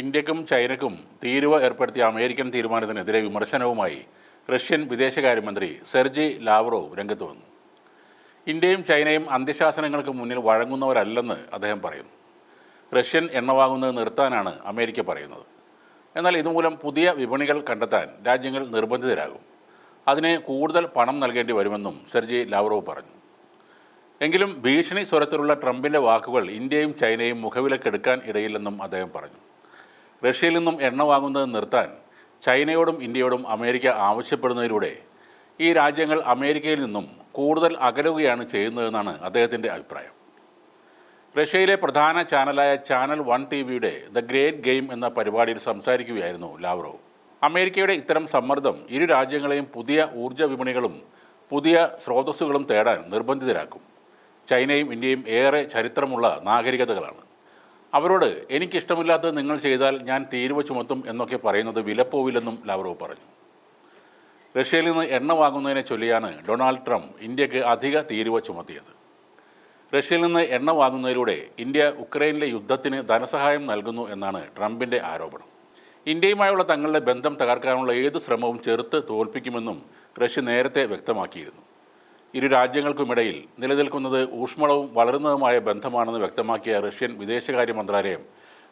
ഇന്ത്യക്കും ചൈനയ്ക്കും തീരുവ ഏർപ്പെടുത്തിയ അമേരിക്കൻ തീരുമാനത്തിനെതിരെ വിമർശനവുമായി റഷ്യൻ വിദേശകാര്യമന്ത്രി സെർജി ലാവ്റോവ് രംഗത്ത് വന്നു. ഇന്ത്യയും ചൈനയും അന്ത്യശാസനങ്ങൾക്ക് മുന്നിൽ വഴങ്ങുന്നവരല്ലെന്ന് അദ്ദേഹം പറയുന്നു. റഷ്യൻ എണ്ണ വാങ്ങുന്നത് നിർത്താനാണ് അമേരിക്ക പറയുന്നത്. എന്നാൽ ഇതുമൂലം പുതിയ വിപണികൾ കണ്ടെത്താൻ രാജ്യങ്ങൾ നിർബന്ധിതരാകും. അതിന് കൂടുതൽ പണം നൽകേണ്ടി വരുമെന്നും സെർജി ലാവ്റോവ് പറഞ്ഞു. എങ്കിലും ഭീഷണി സ്വരത്തിലുള്ള ട്രംപിൻ്റെ വാക്കുകൾ ഇന്ത്യയും ചൈനയും മുഖവിലക്കെടുക്കാൻ ഇടയില്ലെന്നും അദ്ദേഹം പറഞ്ഞു. റഷ്യയിൽ നിന്നും എണ്ണ വാങ്ങുന്നത് നിർത്താൻ ചൈനയോടും ഇന്ത്യയോടും അമേരിക്ക ആവശ്യപ്പെടുന്നതിലൂടെ ഈ രാജ്യങ്ങൾ അമേരിക്കയിൽ നിന്നും കൂടുതൽ അകലുകയാണ് ചെയ്യുന്നതെന്നാണ് അദ്ദേഹത്തിൻ്റെ അഭിപ്രായം. റഷ്യയിലെ പ്രധാന ചാനലായ ചാനൽ 1 TV-യുടെ ദ ഗ്രേറ്റ് ഗെയിം എന്ന പരിപാടിയിൽ സംസാരിക്കുകയായിരുന്നു ലാവ്റോവ്. അമേരിക്കയുടെ ഇത്തരം സമ്മർദ്ദം ഇരു രാജ്യങ്ങളെയും പുതിയ ഊർജ്ജ വിപണികളും പുതിയ സ്രോതസ്സുകളും തേടാൻ നിർബന്ധിതരാക്കും. ചൈനയും ഇന്ത്യയും ഏറെ ചരിത്രമുള്ള നാഗരികതകളാണ്. അവരോട് എനിക്കിഷ്ടമില്ലാത്തത് നിങ്ങൾ ചെയ്താൽ ഞാൻ തീരുവ ചുമത്തും എന്നൊക്കെ പറയുന്നത് വിലപ്പോവില്ലെന്നും ലാവ്റോവ് പറഞ്ഞു. റഷ്യയിൽ നിന്ന് എണ്ണ വാങ്ങുന്നതിനെ ചൊല്ലിയാണ് ഡൊണാൾഡ് ട്രംപ് ഇന്ത്യക്ക് അധിക തീരുവ ചുമത്തിയത്. റഷ്യയിൽ നിന്ന് എണ്ണ വാങ്ങുന്നതിലൂടെ ഇന്ത്യ ഉക്രൈനിലെ യുദ്ധത്തിന് ധനസഹായം നൽകുന്നു എന്നാണ് ട്രംപിൻ്റെ ആരോപണം. ഇന്ത്യയുമായുള്ള തങ്ങളുടെ ബന്ധം തകർക്കാനുള്ള ഏത് ശ്രമവും ചെറുത്ത് തോൽപ്പിക്കുമെന്നും റഷ്യ നേരത്തെ വ്യക്തമാക്കിയിരുന്നു. ഇരു രാജ്യങ്ങൾക്കുമിടയിൽ നിലനിൽക്കുന്നത് ഊഷ്മളവും വളരുന്നതുമായ ബന്ധമാണെന്ന് വ്യക്തമാക്കിയ റഷ്യൻ വിദേശകാര്യ മന്ത്രാലയം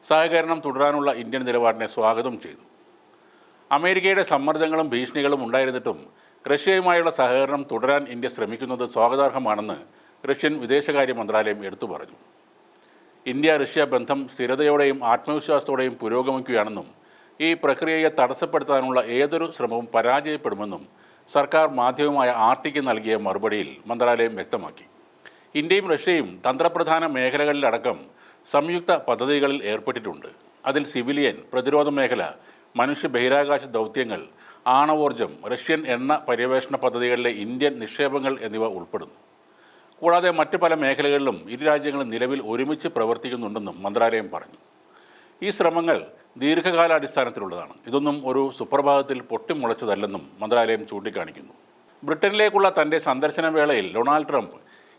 സഹകരണം തുടരാനുള്ള ഇന്ത്യൻ നിലപാടിനെ സ്വാഗതം ചെയ്തു. അമേരിക്കയുടെ സമ്മർദ്ദങ്ങളും ഭീഷണികളും ഉണ്ടായിരുന്നിട്ടും റഷ്യയുമായുള്ള സഹകരണം തുടരാൻ ഇന്ത്യ ശ്രമിക്കുന്നത് സ്വാഗതാർഹമാണെന്ന് റഷ്യൻ വിദേശകാര്യ മന്ത്രാലയം എടുത്തു പറഞ്ഞു. ഇന്ത്യ റഷ്യ ബന്ധം സ്ഥിരതയോടെയും ആത്മവിശ്വാസത്തോടെയും പുരോഗമിക്കുകയാണെന്നും ഈ പ്രക്രിയയെ തടസ്സപ്പെടുത്താനുള്ള ഏതൊരു ശ്രമവും പരാജയപ്പെടുമെന്നും സർക്കാർ മാധ്യമമായ ആർടിക്ക് നൽകിയ മറുപടിയിൽ മന്ത്രാലയം വ്യക്തമാക്കി. ഇന്ത്യയും റഷ്യയും തന്ത്രപ്രധാന മേഖലകളിലടക്കം സംയുക്ത പദ്ധതികളിൽ ഏർപ്പെട്ടിട്ടുണ്ട്. അതിൽ സിവിലിയൻ, പ്രതിരോധ മേഖല, മനുഷ്യ ബഹിരാകാശ ദൗത്യങ്ങൾ, ആണവോർജ്ജം, റഷ്യൻ എണ്ണ പര്യവേഷണ പദ്ധതികളിലെ ഇന്ത്യൻ നിക്ഷേപങ്ങൾ എന്നിവ ഉൾപ്പെടുന്നു. കൂടാതെ മറ്റ് പല മേഖലകളിലും ഇരു രാജ്യങ്ങളും നിലവിൽ ഒരുമിച്ച് പ്രവർത്തിക്കുന്നുണ്ടെന്നും മന്ത്രാലയം പറഞ്ഞു. ഈ ശ്രമങ്ങൾ ദീർഘകാലാടിസ്ഥാനത്തിലുള്ളതാണ്. ഇതൊന്നും ഒരു സുപ്രഭാതത്തിൽ പൊട്ടിമുളച്ചതല്ലെന്നും മന്ത്രാലയം ചൂണ്ടിക്കാണിക്കുന്നു. ബ്രിട്ടനിലേക്കുള്ള തൻ്റെ സന്ദർശന വേളയിൽ ഡൊണാൾഡ് ട്രംപ്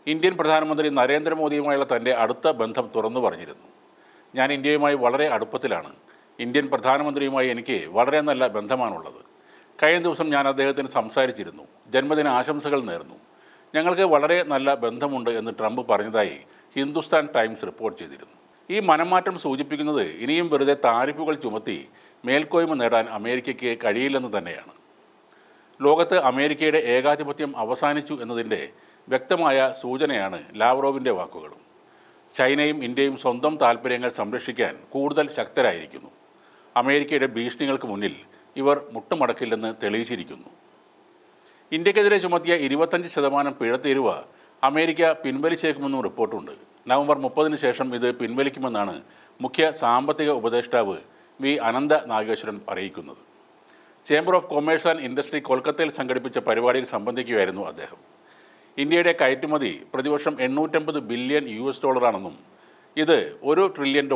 ഇന്ത്യൻ പ്രധാനമന്ത്രി നരേന്ദ്രമോദിയുമായുള്ള തൻ്റെ അടുത്ത ബന്ധം തുറന്നു പറഞ്ഞിരുന്നു. ഞാൻ ഇന്ത്യയുമായി വളരെ അടുപ്പത്തിലാണ്. ഇന്ത്യൻ പ്രധാനമന്ത്രിയുമായി എനിക്ക് വളരെ നല്ല ബന്ധമാണുള്ളത്. കഴിഞ്ഞ ദിവസം ഞാൻ അദ്ദേഹത്തിന് സംസാരിച്ചിരുന്നു. ജന്മദിന ആശംസകൾ നേർന്നു. ഞങ്ങൾക്ക് വളരെ നല്ല ബന്ധമുണ്ട് എന്ന് ട്രംപ് പറഞ്ഞതായി ഹിന്ദുസ്ഥാൻ ടൈംസ് റിപ്പോർട്ട് ചെയ്തിരുന്നു. ഈ മനംമാറ്റം സൂചിപ്പിക്കുന്നത് ഇനിയും വെറുതെ താരിഫുകൾ ചുമത്തി മേൽക്കോയ്മ നേടാൻ അമേരിക്കയ്ക്ക് കഴിയില്ലെന്ന് തന്നെയാണ്. ലോകത്ത് അമേരിക്കയുടെ ഏകാധിപത്യം അവസാനിച്ചു എന്നതിൻ്റെ വ്യക്തമായ സൂചനയാണ് ലാവ്റോവിൻ്റെ വാക്കുകളും. ചൈനയും ഇന്ത്യയും സ്വന്തം താൽപ്പര്യങ്ങൾ സംരക്ഷിക്കാൻ കൂടുതൽ ശക്തരായിരിക്കുന്നു. അമേരിക്കയുടെ ഭീഷണികൾക്ക് മുന്നിൽ ഇവർ മുട്ടുമടക്കില്ലെന്ന് തെളിയിച്ചിരിക്കുന്നു. ഇന്ത്യക്കെതിരെ ചുമത്തിയ 25% പിഴത്തീരുവ അമേരിക്ക പിൻവലിച്ചേക്കുമെന്നും റിപ്പോർട്ടുണ്ട്. നവംബർ 30-ന് ശേഷം ഇത് പിൻവലിക്കുമെന്നാണ് മുഖ്യ സാമ്പത്തിക ഉപദേഷ്ടാവ് വി അനന്ത നാഗേശ്വരൻ അറിയിക്കുന്നത്. Chamber of commerce and industry കൊൽക്കത്തയിൽ സംഘടിപ്പിച്ച പരിപാടിയിൽ സംബന്ധിക്കുകയായിരുന്നു അദ്ദേഹം. ഇന്ത്യയുടെ കയറ്റുമതി പ്രതിവർഷം $850 ബില്യൺ ആണെന്നും ഇത് $1 ട്രില്യൺ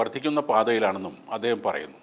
വർദ്ധിക്കുന്ന പാതയിലാണെന്നും അദ്ദേഹം പറയുന്നു.